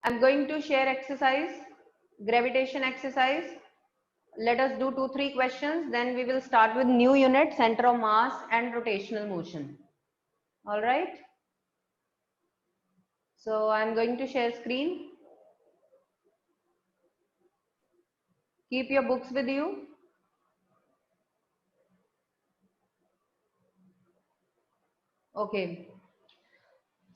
I'm going to share exercise, gravitation exercise. Let us do 2-3 questions. Then we will start with new unit, center of mass and rotational motion. All right. So I'm going to share screen. Keep your books with you. Okay.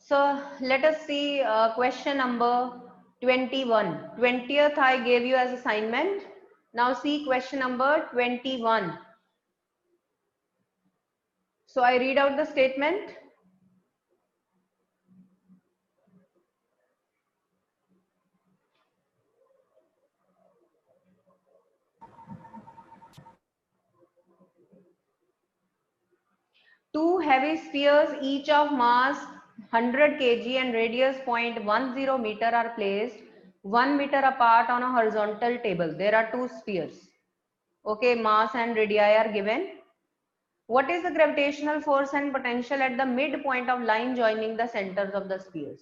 So let us see question number 21. 20th I gave you as assignment. Now see question number 21. So I read out the statement. Two heavy spheres, each of mass 100 kg and radius 0.10 meter are placed 1 meter apart on a horizontal table. There are two spheres. Okay, mass and radii are given. What is the gravitational force and potential at the midpoint of line joining the centers of the spheres?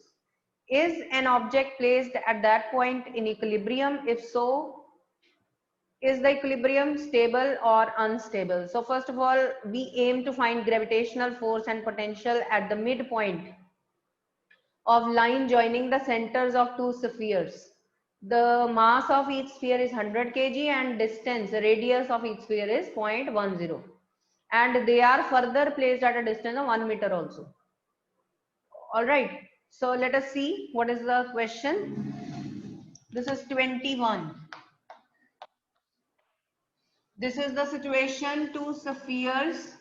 Is an object placed at that point in equilibrium? If so, is the equilibrium stable or unstable? So first of all, we aim to find gravitational force and potential at the midpoint of line joining the centers of two spheres. The mass of each sphere is 100 kg and distance, radius of each sphere is 0.10. And they are further placed at a distance of 1 meter also. All right. So let us see what is the question. This is 21. This is the situation. Two spheres.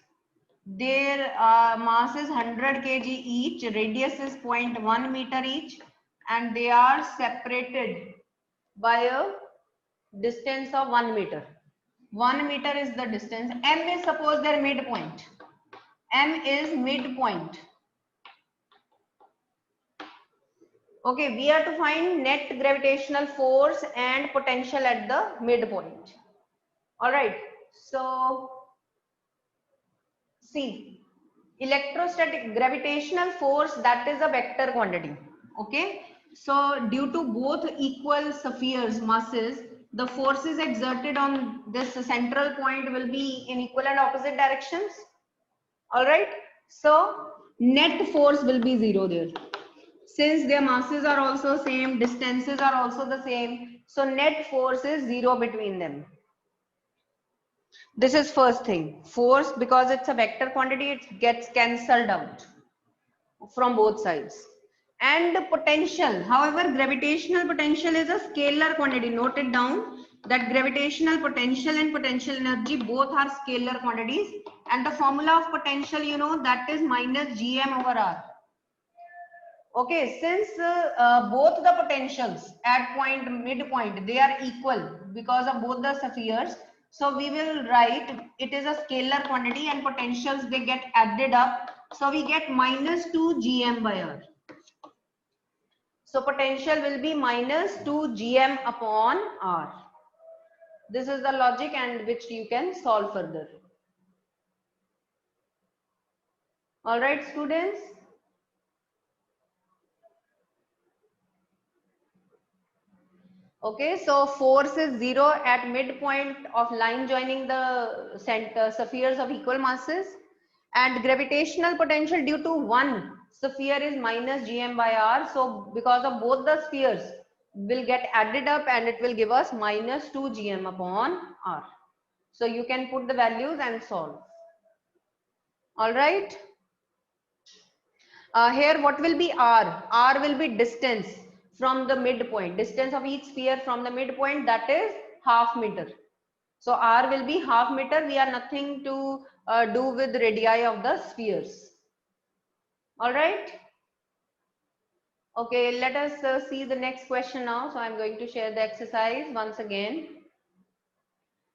Their mass is 100 kg each. Radius is 0.1 meter each, and they are separated by a distance of 1 meter. 1 meter is the distance. M is suppose their midpoint. M is midpoint. Okay, we are to find net gravitational force and potential at the midpoint. All right. So see, electrostatic gravitational force, that is a vector quantity. Okay, so due to both equal spheres masses, the forces exerted on this central point will be in equal and opposite directions. All right, so net force will be 0 there, since their masses are also same, distances are also the same, so net force is 0 between them. This is first thing. Force, because it's a vector quantity, it gets cancelled out from both sides. And potential, however, gravitational potential is a scalar quantity. Note it down that gravitational potential and potential energy both are scalar quantities, and the formula of potential, you know, that is minus gm over r. Okay, since both the potentials at midpoint, they are equal because of both the spheres, so we will write it is a scalar quantity and potentials, they get added up, so we get minus 2 gm by r. So potential will be minus 2 gm upon r. This is the logic and which you can solve further. All right, students. Okay, so force is 0 at midpoint of line joining the center spheres of equal masses, and gravitational potential due to one sphere is minus gm by r. So because of both the spheres will get added up and it will give us minus 2 gm upon r. So you can put the values and solve. All right. Here what will be r? R will be distance from the midpoint, distance of each sphere from the midpoint, that is half meter. So r will be half meter. We are nothing to do with radii of the spheres. All right. Okay, let us see the next question now. So I'm going to share the exercise once again.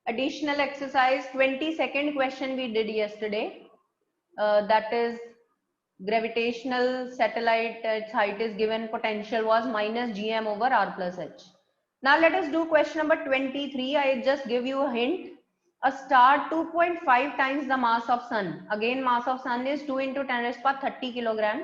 Additional exercise, 22nd question we did yesterday. That is gravitational satellite, its height is given, potential was minus gm over r plus h. Now let us do question number 23. I just give you a hint. A star 2.5 times the mass of sun. Again, mass of sun is 2 into 10 raised to power 30 kilogram.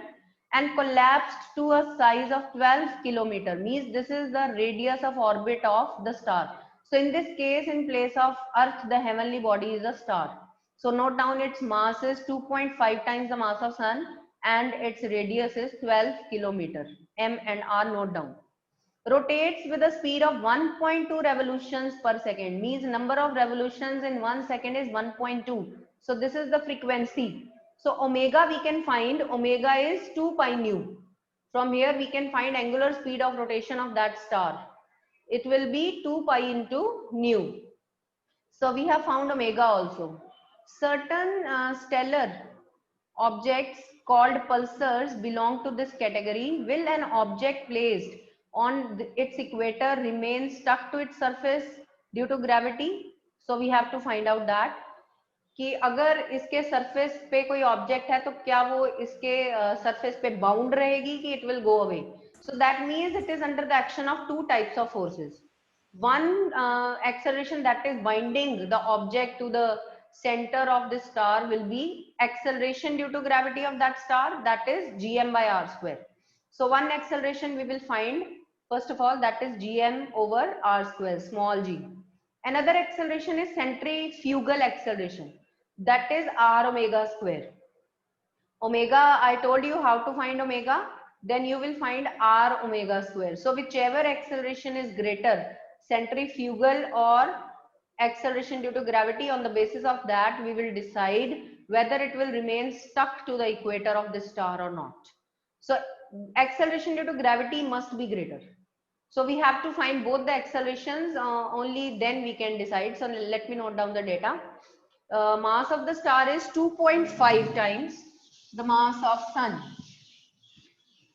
and collapsed to a size of 12 kilometer, means this is the radius of orbit of the star. So in this case, in place of Earth, the heavenly body is a star. So note down its mass is 2.5 times the mass of Sun and its radius is 12 kilometer. M and R note down. Rotates with a speed of 1.2 revolutions per second, means number of revolutions in 1 second is 1.2. So this is the frequency. So omega we can find, omega is 2 pi nu. From here we can find angular speed of rotation of that star. It will be 2 pi into nu. So we have found omega also. Certain stellar objects called pulsars belong to this category. Will an object placed on its equator remain stuck to its surface due to gravity? So we have to find out that कि अगर इसके surface पे कोई object है तो क्या वो इसके सरफेस पे बाउंड रहेगी कि it will go away. So that means it is under the action of two types of forces. One acceleration that is binding the object to the center of the star will be acceleration due to gravity of that star, that is gm by r square. So one acceleration we will find first of all, that is gm over r square, small g. Another acceleration is centrifugal acceleration, that is r omega square. Omega, I told you how to find omega, then you will find r omega square. So whichever acceleration is greater, centrifugal or acceleration due to gravity, on the basis of that we will decide whether it will remain stuck to the equator of the star or not. So acceleration due to gravity must be greater. So we have to find both the accelerations, only then we can decide. So let me note down the data. Mass of the star is 2.5 times the mass of Sun.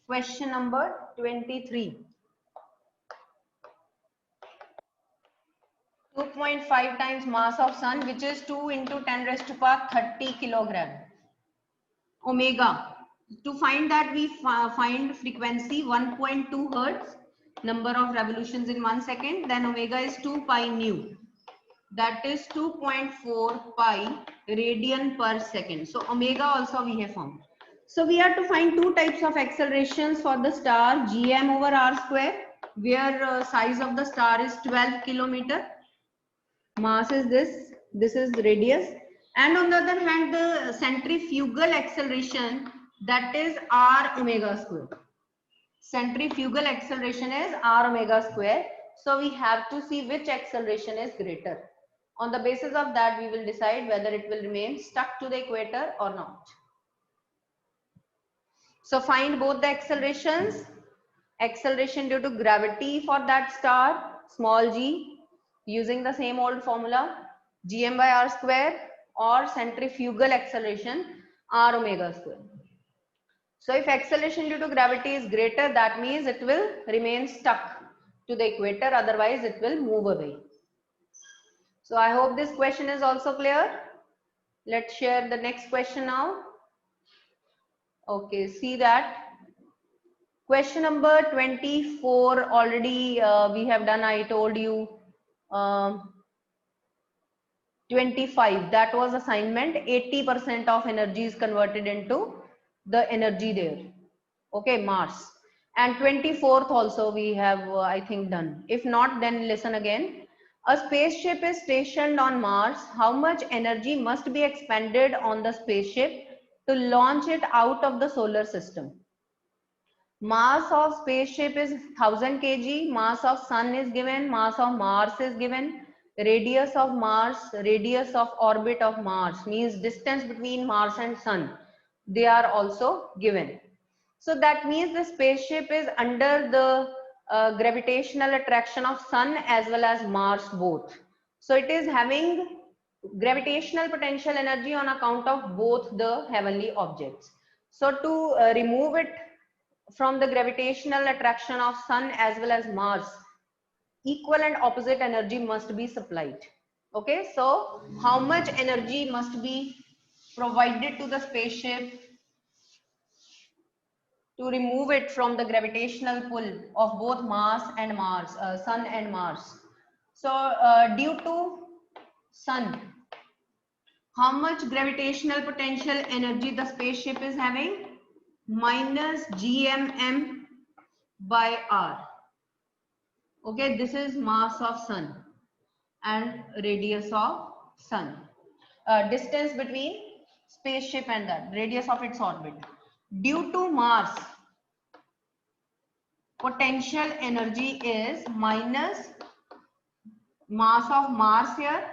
Question number 23. 2.5 times mass of Sun, which is 2 into 10 raised to power 30 kilogram. Omega. To find that, we find frequency 1.2 hertz, number of revolutions in 1 second. Then omega is 2 pi nu. That is 2.4 pi radian per second. So omega also we have found. So we have to find two types of accelerations for the star, gm over r square, where size of the star is 12 kilometer. Mass is this is radius. And on the other hand, the centrifugal acceleration, that is r omega square. Centrifugal acceleration is r omega square. So we have to see which acceleration is greater. On the basis of that, we will decide whether it will remain stuck to the equator or not. So find both the accelerations. Acceleration due to gravity for that star, small g, using the same old formula, gm by r square, or centrifugal acceleration, r omega square. So if acceleration due to gravity is greater, that means it will remain stuck to the equator, otherwise it will move away. So I hope this question is also clear. Let's share the next question now. Okay, see that. Question number 24 already we have done, I told you. 25, that was assignment. 80% of energy is converted into the energy there. Okay, Mars. And 24th also we have, I think, done. If not, then listen again. A spaceship is stationed on Mars. How much energy must be expended on the spaceship to launch it out of the solar system? Mass of spaceship is 1000 kg. Mass of Sun is given. Mass of Mars is given. Radius of Mars, radius of orbit of Mars, means distance between Mars and Sun. They are also given. So that means the spaceship is under the gravitational attraction of Sun as well as Mars both. So it is having gravitational potential energy on account of both the heavenly objects. So to remove it from the gravitational attraction of Sun as well as Mars, equal and opposite energy must be supplied. Okay, so how much energy must be provided to the spaceship to remove it from the gravitational pull of both Mars and Mars, Sun and Mars? So due to Sun, how much gravitational potential energy the spaceship is having? minus gmm by r. Okay, this is mass of sun and radius of sun. Distance between spaceship and that radius of its orbit. Due to Mars, potential energy is minus mass of Mars here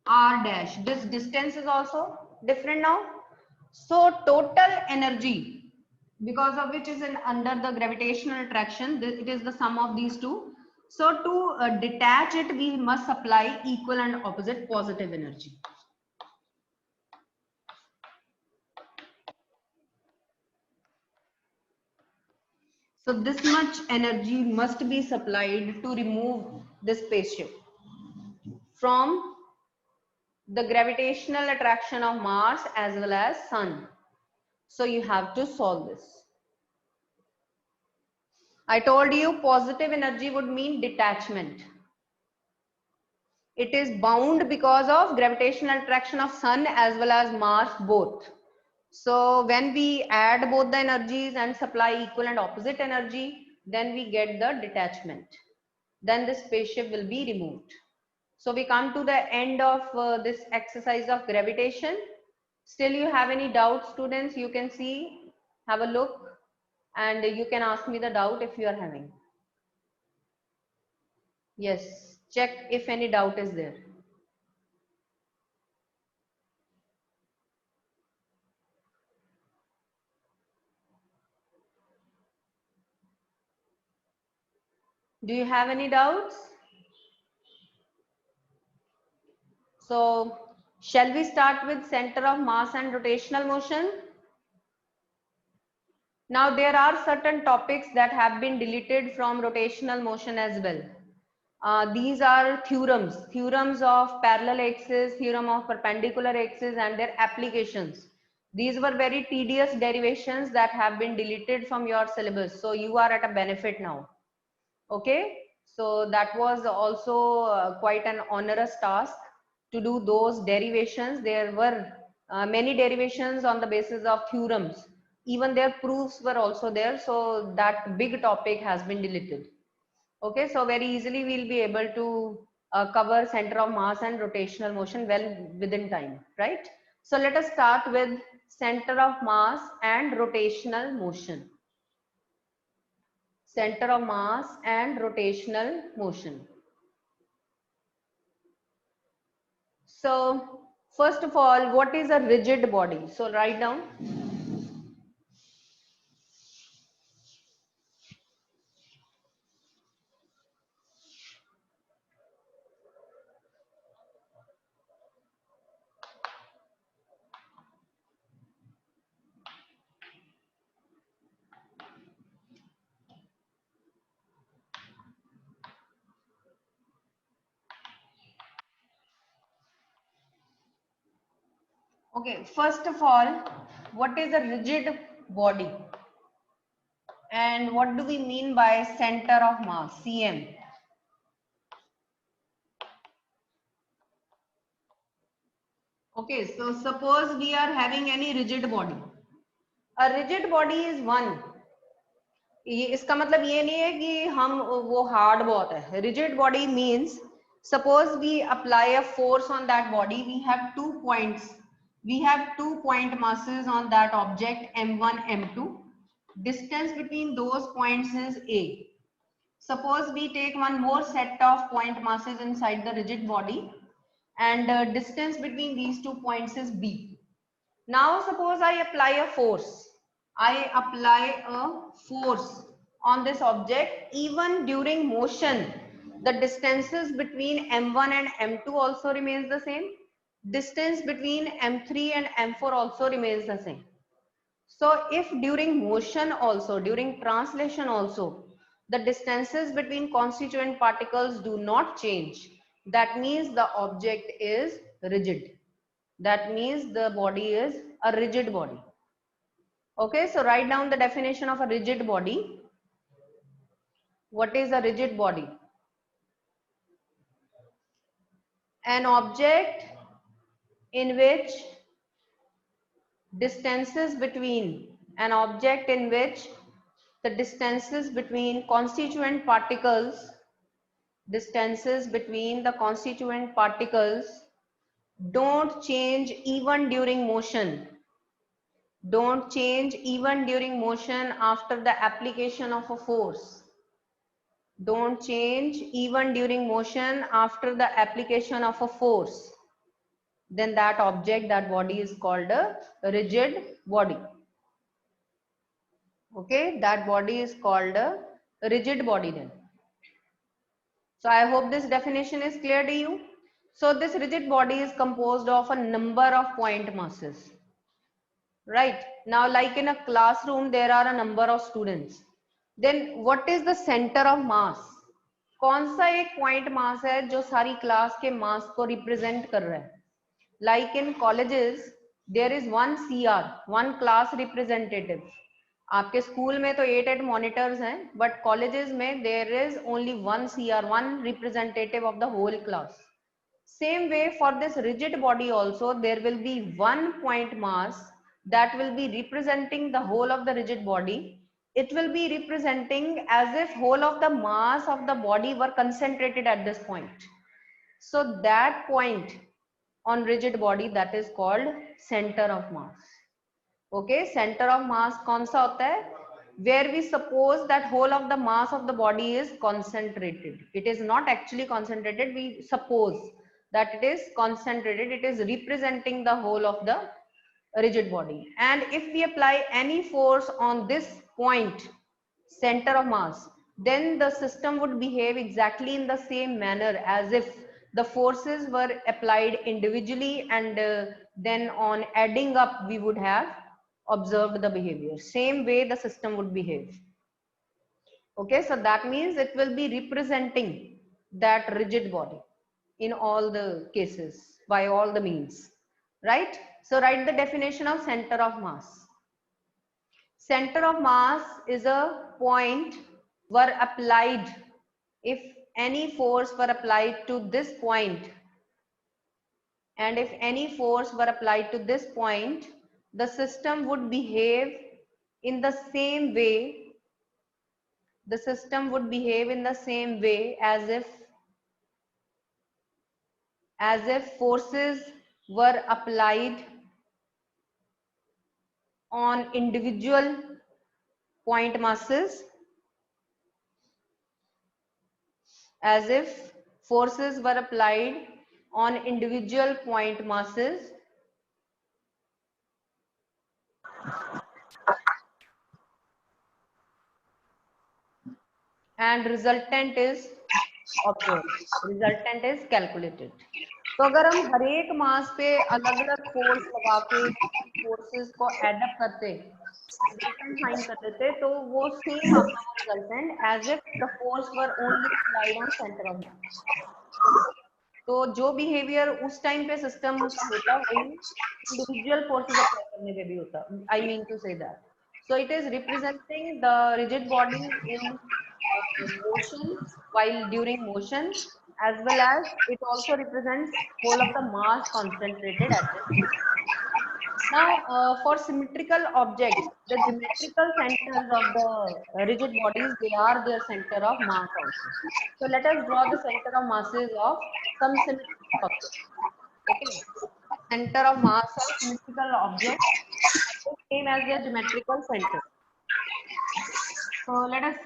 r dash. This distance is also different now. So total energy, because of which is under the gravitational attraction, it is the sum of these two. So to detach it, we must supply equal and opposite positive energy. So this much energy must be supplied to remove this spaceship from the gravitational attraction of Mars as well as Sun. So you have to solve this. I told you positive energy would mean detachment. It is bound because of gravitational attraction of Sun as well as Mars both. So when we add both the energies and supply equal and opposite energy, then we get the detachment. Then the spaceship will be removed. So we come to the end of this exercise of gravitation. Still you have any doubts, students? You can see, have a look, and you can ask me the doubt if you are having. Yes, check if any doubt is there. Do you have any doubts? So shall we start with center of mass and rotational motion? Now there are certain topics that have been deleted from rotational motion as well. These are theorems of parallel axis, theorem of perpendicular axis and their applications. These were very tedious derivations that have been deleted from your syllabus. So you are at a benefit now. Okay. So that was also quite an onerous task to do those derivations. There were many derivations on the basis of theorems. Even their proofs were also there. So that big topic has been deleted. Okay, so very easily we'll be able to cover center of mass and rotational motion well within time, right? So let us start with center of mass and rotational motion. Center of mass and rotational motion. So first of all, what is a rigid body? So write down. Okay, first of all, what is a rigid body? And what do we mean by center of mass, CM? Okay, so suppose we are having any rigid body. A rigid body is one. इसका मतलब ये नहीं है कि हम वो hard बहुत है. Rigid body means suppose we apply a force on that body. We have 2 points. We have 2 point masses on that object M1, M2. Distance between those points is A. Suppose we take one more set of point masses inside the rigid body, and distance between these 2 points is B. Now suppose I apply a force. I apply a force on this object. Even during motion, the distances between M1 and M2 also remains the same. Distance between M3 and M4 also remains the same. So if during motion also, during translation also, the distances between constituent particles do not change, that means the object is rigid. That means the body is a rigid body. Okay, so write down the definition of a rigid body. What is a rigid body? An object in which distances between an object in which the distances between constituent particles, distances between the constituent particles don't change even during motion, don't change even during motion after the application of a force, don't change even during motion after the application of a force, then that object, that body is called a rigid body. Okay, that body is called a rigid body then. So I hope this definition is clear to you. So this rigid body is composed of a number of point masses. Right. Now, like in a classroom, there are a number of students. Then what is the center of mass? कौन सा एक point mass है जो सारी class के mass को represent कर रहा है? Like in colleges, there is one CR, one class representative. आपके स्कूल में तो 8 monitors हैं, but colleges में there is only one CR, one representative of the whole class. Same way for this rigid body also, there will be one point mass that will be representing the whole of the rigid body. It will be representing as if whole of the mass of the body were concentrated at this point. So that point on rigid body, that is called center of mass. Okay, center of mass कौन सा होता है? Where we suppose that whole of the mass of the body is concentrated. It is not actually concentrated. We suppose that it is concentrated. It is representing the whole of the rigid body. And if we apply any force on this point, center of mass, then the system would behave exactly in the same manner as if the forces were applied individually, and then on adding up we would have observed the behavior. Same way the system would behave. Okay, so that means it will be representing that rigid body in all the cases by all the means, right? So write the definition of center of mass. Center of mass is a point were applied, if any force were applied to this point, and if any force were applied to this point, the system would behave in the same way, the system would behave in the same way as if forces were applied on individual point masses, as if forces were applied on individual point masses and resultant is observed, resultant is calculated. तो अगर हम हर एक मास पे अलग अलग force लगा के forces को एड अप करते, रिजल्टेंट फाइंड करते थे, तो वो सेम आता है resultant as if the force were only applied on centre of mass. तो जो बिहेवियर उस टाइम पे सिस्टम का होता वही इंडिविजुअल फोर्सेस अप्लाई करने पे भी होता. I mean to say that. So it is representing the rigid body in motion, while during motion, as well as it also represents whole of the mass concentrated at this point. Now, for symmetrical objects, the geometrical centers of the rigid bodies, they are their center of mass also. So let us draw the center of masses of some symmetrical objects. Okay, center of mass of symmetrical objects are the same as their geometrical center. So let us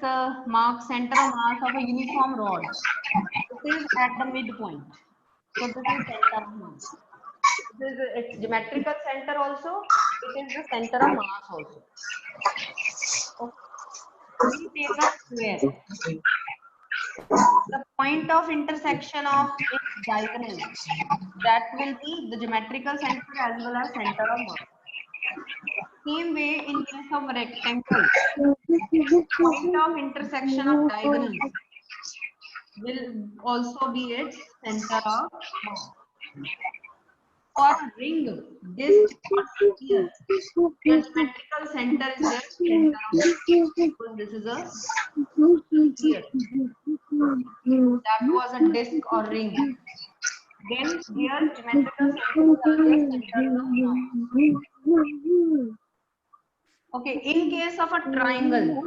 mark center of mass of a uniform rod. This is at the midpoint. So this is center of mass. This is its geometrical center also. It is the center of mass also. Okay. We take a square. The point of intersection of its diagonal, that will be the geometrical center as well as center of mass. Same way in case of rectangle, point of intersection of diagonals will also be its center of mass. For a ring, disc or sphere, the symmetrical center is their center of mass, because this is a sphere. That was a disc or ring. Then their geometrical centers are their centers of mass. Okay, in case of a triangle,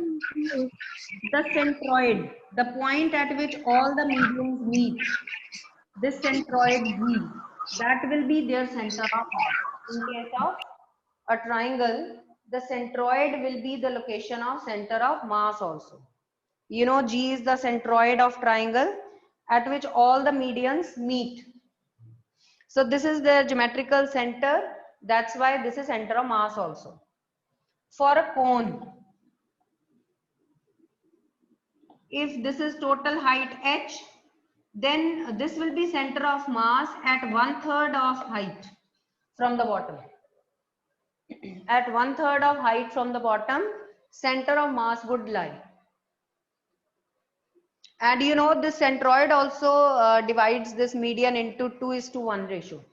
the centroid, the point at which all the medians meet, this centroid G, that will be their center of mass. In case of a triangle, the centroid will be the location of center of mass also. You know, G is the centroid of triangle at which all the medians meet. So this is the geometrical center. That's why this is center of mass also. For a cone, if this is total height h, then this will be center of mass at 1/3 of height from the bottom. At 1/3 of height from the bottom, center of mass would lie. And you know, this centroid also divides this median into 2:1 ratio.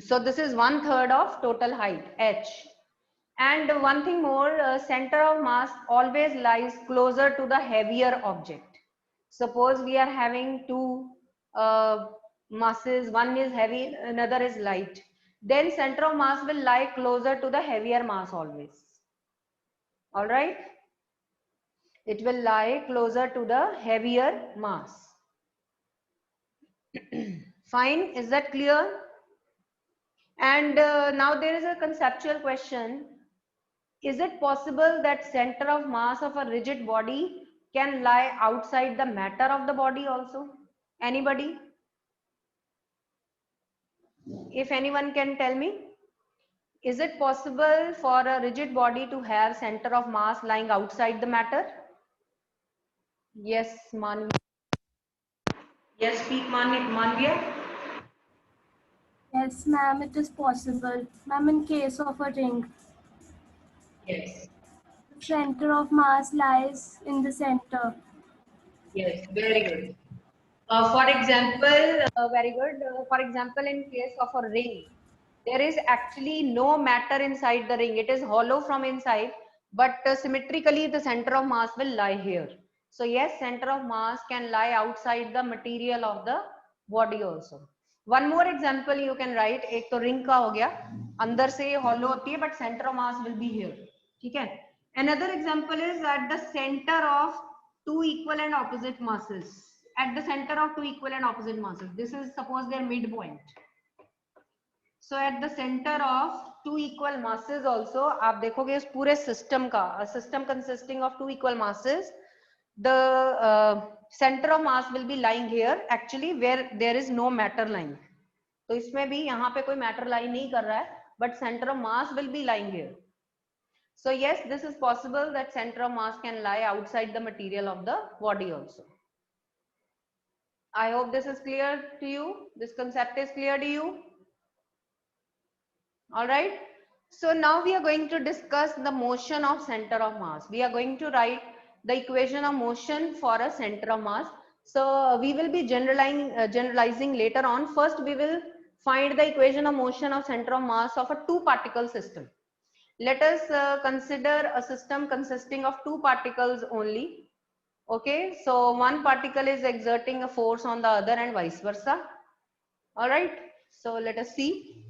So this is 1/3 of total height h. And one thing more, center of mass always lies closer to the heavier object. Suppose we are having two masses, one is heavy, another is light. Then center of mass will lie closer to the heavier mass always. All right. It will lie closer to the heavier mass. Fine. Is that clear? And now there is a conceptual question. Is it possible that center of mass of a rigid body can lie outside the matter of the body also? Anybody? If anyone can tell me, is it possible for a rigid body to have center of mass lying outside the matter? Yes, Manvi. Yes, speak Manvia. Yes, ma'am, it is possible. Ma'am, in case of a ring, Yes. the center of mass lies in the center. Yes, very good. For example, very good. For example, in case of a ring, there is actually no matter inside the ring. It is hollow from inside, but symmetrically the center of mass will lie here. So yes, center of mass can lie outside the material of the body also. One more example you can write. एक तो ring का हो गया, अंदर से hollow होती है, but center of mass will be here. ठीक है? Another example is at the center of two equal and opposite masses. At the center of two equal and opposite masses. This is suppose their midpoint. So at the center of two equal masses also, आप देखोगे इस पूरे system का, a system consisting of two equal masses, the center of mass will be lying here actually where there is no matter lying. तो इसमें भी यहाँ पे कोई matter lie नहीं कर रहा है, but center of mass will be lying here. So yes, this is possible that center of mass can lie outside the material of the body also. I hope this is clear to you. This concept is clear to you. All right. So now we are going to discuss the motion of center of mass. We are going to write the equation of motion for a center of mass. So we will be generalizing later on. First, we will find the equation of motion of center of mass of a two particle system. Let us consider a system consisting of two particles only. Okay, so one particle is exerting a force on the other and vice versa. All right, so let us see.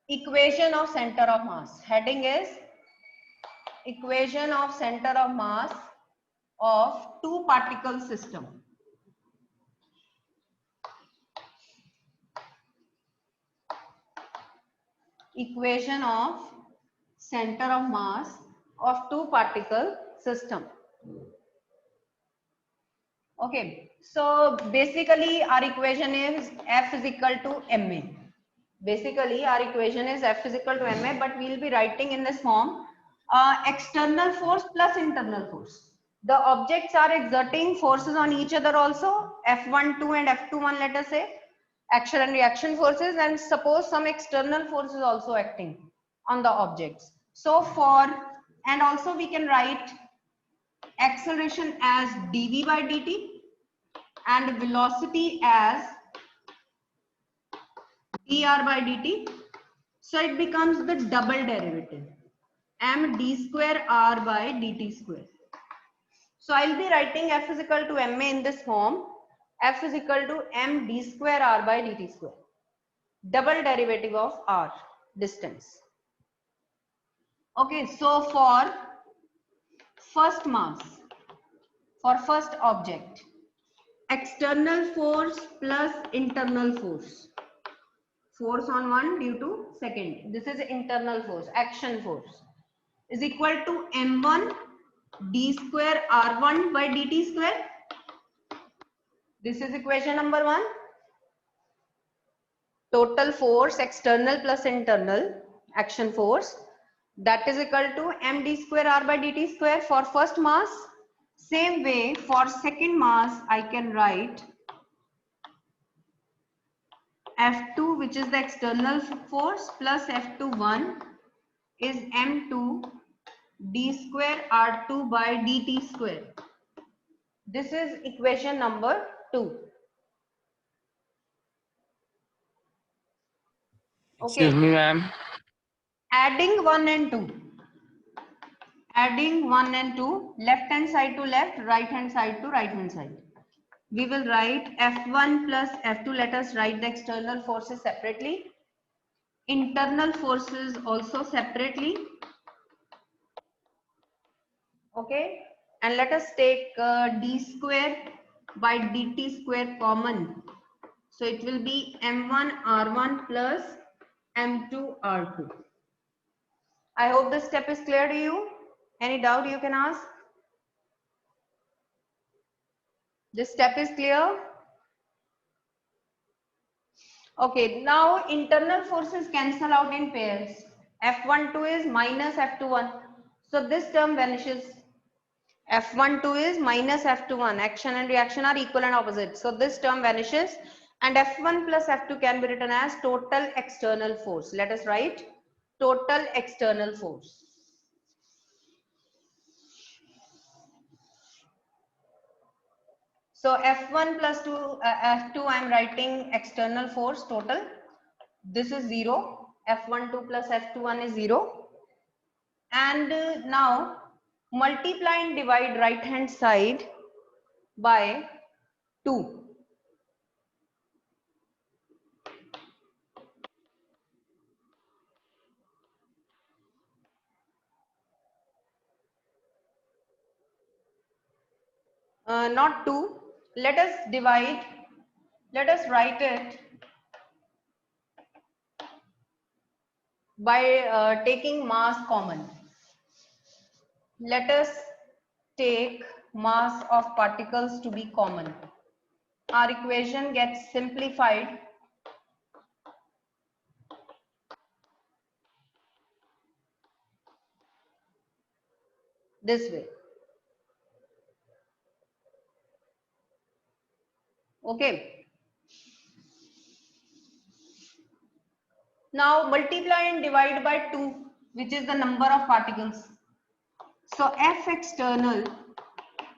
Equation of center of mass. Heading is equation of center of mass of two particle system. Equation of center of mass of two particle system. Okay, so basically our equation is F is equal to ma. Basically our equation is F is equal to ma, but we will be writing in this form external force plus internal force. The objects are exerting forces on each other also, F12 and F21, let us say, action and reaction forces, and suppose some external forces also acting on the objects. So and also we can write acceleration as dv by dt and velocity as dr by dt. So it becomes the double derivative. m d square r by dt square. So I'll be writing f is equal to ma in this form. F is equal to m d square r by dt square. Double derivative of r, distance. Okay, so for first mass, for first object, external force plus internal force. Force on one due to second. This is internal force, action force, is equal to m1 d square r1 by dt square. This is equation number 1. Total force, external plus internal, action force, that is equal to m d square r by dt square for first mass. Same way for second mass, I can write F2, which is the external force, plus F21 is m2 d square r2 by dt square. This is equation number 2. Excuse Okay. me, ma'am. Adding 1 and 2. Adding 1 and 2, left hand side to left, right hand side to right hand side. We will write F1 plus F2. Let us write the external forces separately. Internal forces also separately. Okay. And let us take d square by dt square common. So it will be m1 r1 plus m2 r2. I hope this step is clear to you. Any doubt you can ask? This step is clear? Okay, now internal forces cancel out in pairs. F12 is minus F21. So this term vanishes. F12 is minus F21. Action and reaction are equal and opposite. So this term vanishes. And F1 plus F2 can be written as total external force. Let us write total external force. So F1 plus F2, I am writing external force total. This is 0. F12 plus F21 is 0. And now multiply and divide right hand side by 2. Not 2. Let us divide. Let us write it by taking mass common. Let us take mass of particles to be common. Our equation gets simplified this way. Okay. Now multiply and divide by 2, which is the number of particles. So F external,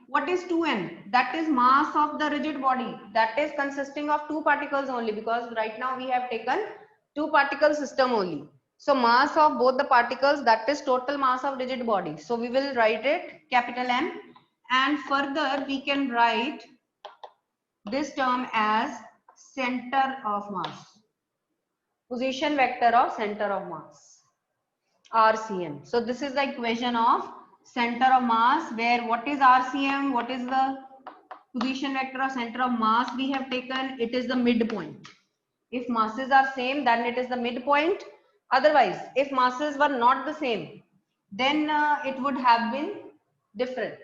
what is 2m? That is mass of the rigid body. That is consisting of 2 particles only, because right now we have taken 2 particle system only. So mass of both the particles, that is total mass of rigid body. So we will write it capital M, and further we can write this term as center of mass. Position vector of center of mass, RCM. So this is the equation of center of mass, where what is RCM, what is the position vector of center of mass we have taken, it is the midpoint. If masses are same, then it is the midpoint. Otherwise, if masses were not the same, then it would have been different.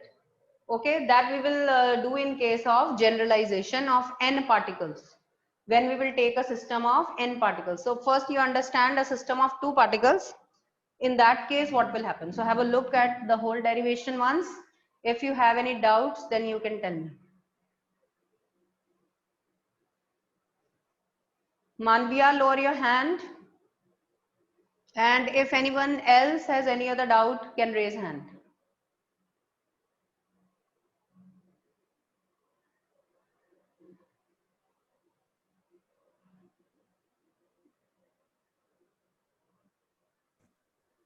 Okay, that we will do in case of generalization of n particles, when we will take a system of n particles. So first you understand a system of 2 particles. In that case, what will happen? So have a look at the whole derivation once. If you have any doubts, then you can tell me. Manvia, lower your hand. And if anyone else has any other doubt, can raise hand.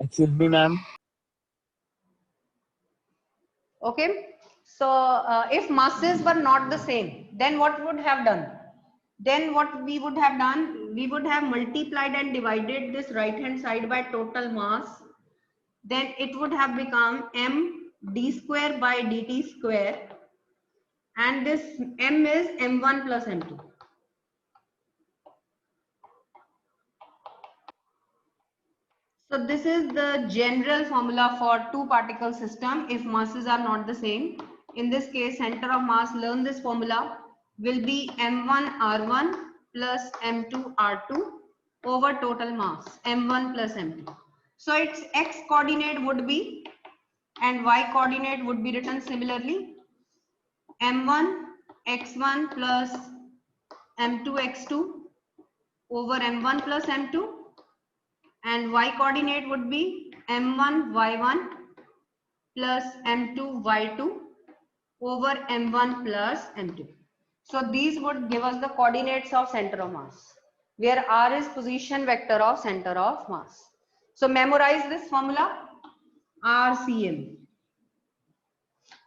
Excuse me, ma'am. Okay, so if masses were not the same, then what would have done? Then what we would have done, we would have multiplied and divided this right hand side by total mass. Then it would have become m d square by dt square, and this m is m1 plus m2. So this is the general formula for two particle system if masses are not the same. In this case, center of mass, learn this formula, will be m1r1 plus m2r2 over total mass, m1 plus m2. So its x coordinate would be, and y coordinate would be written similarly, m1 x1 plus m2 x2 over m1 plus m2, and y coordinate would be m1 y1 plus m2 y2 over m1 plus m2. So these would give us the coordinates of center of mass, where r is position vector of center of mass. So memorize this formula, RCM.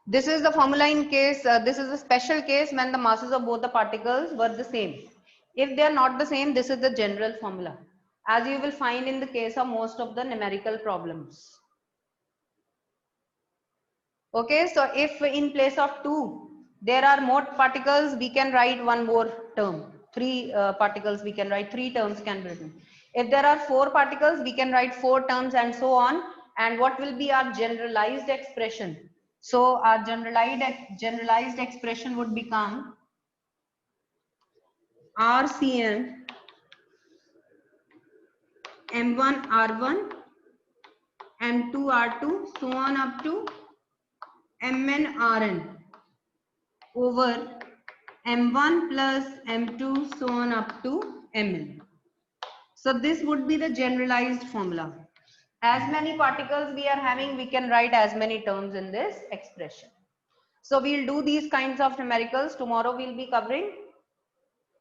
This is the formula in case, this is a special case when the masses of both the particles were the same. If they are not the same, this is the general formula, as you will find in the case of most of the numerical problems. Okay, so if in place of 2 there are more particles, we can write one more term. 3 particles, we can write 3 terms can be written. If there are 4 particles, we can write 4 terms, and so on. And what will be our generalized expression? So our generalized expression would become RCM M1 R1 M2 R2 so on up to Mn Rn over M1 plus M2 so on up to Mn. So this would be the generalized formula. As many particles we are having, we can write as many terms in this expression. So we'll do these kinds of numericals. Tomorrow we'll be covering.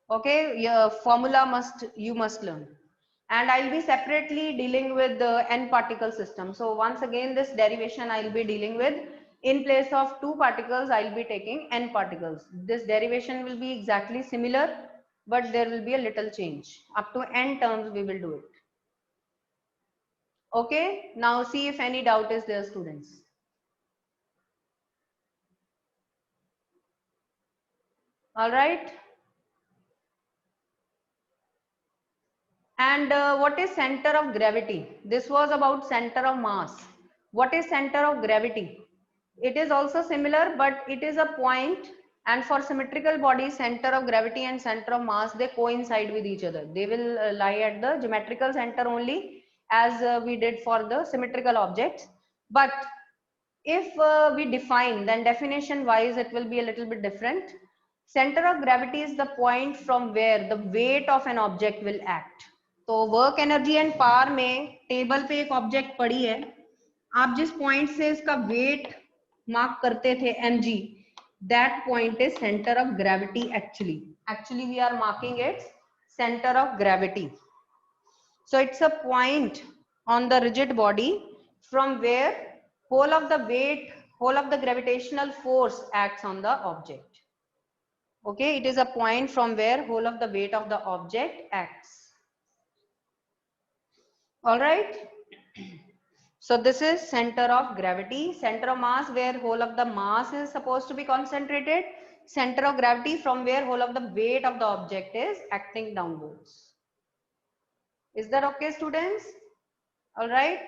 Okay, your formula you must learn. And I'll be separately dealing with the n particle system. So once again, this derivation I'll be dealing with. In place of 2 particles, I'll be taking n particles. This derivation will be exactly similar, but there will be a little change. Up to n terms we will do it. Okay, now see if any doubt is there, students. All right. And what is center of gravity? This was about center of mass. What is center of gravity? It is also similar, but it is a point, and for symmetrical bodies, center of gravity and center of mass, they coincide with each other. They will lie at the geometrical center only, as we did for the symmetrical objects. But if we define, then definition wise it will be a little bit different. Center of gravity is the point from where the weight of an object will act. तो work energy and power में table पे एक object पड़ी है, आप जिस point से इसका वेट मार्क करते थे mg, that point is center of gravity. Actually we are marking its center of gravity. So it's a point on the rigid body from where whole of the weight, whole of the gravitational force acts on the object. Okay, it is a point from where whole of the weight of the object acts. All right. So this is center of gravity, center of mass where whole of the mass is supposed to be concentrated, center of gravity from where whole of the weight of the object is acting downwards. Is that okay, students? All right.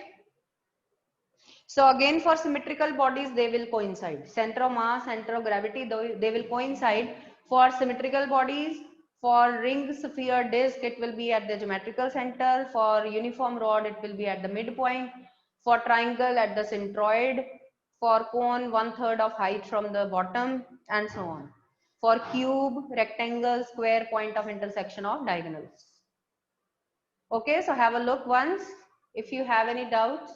So again, for symmetrical bodies, they will coincide. Center of mass, center of gravity, they will coincide. For symmetrical bodies, for ring, sphere, disk, it will be at the geometrical center. For uniform rod, it will be at the midpoint. For triangle, at the centroid. For cone, 1/3 of height from the bottom, and so on. For cube, rectangle, square, point of intersection of diagonals. Okay, so have a look once if you have any doubts.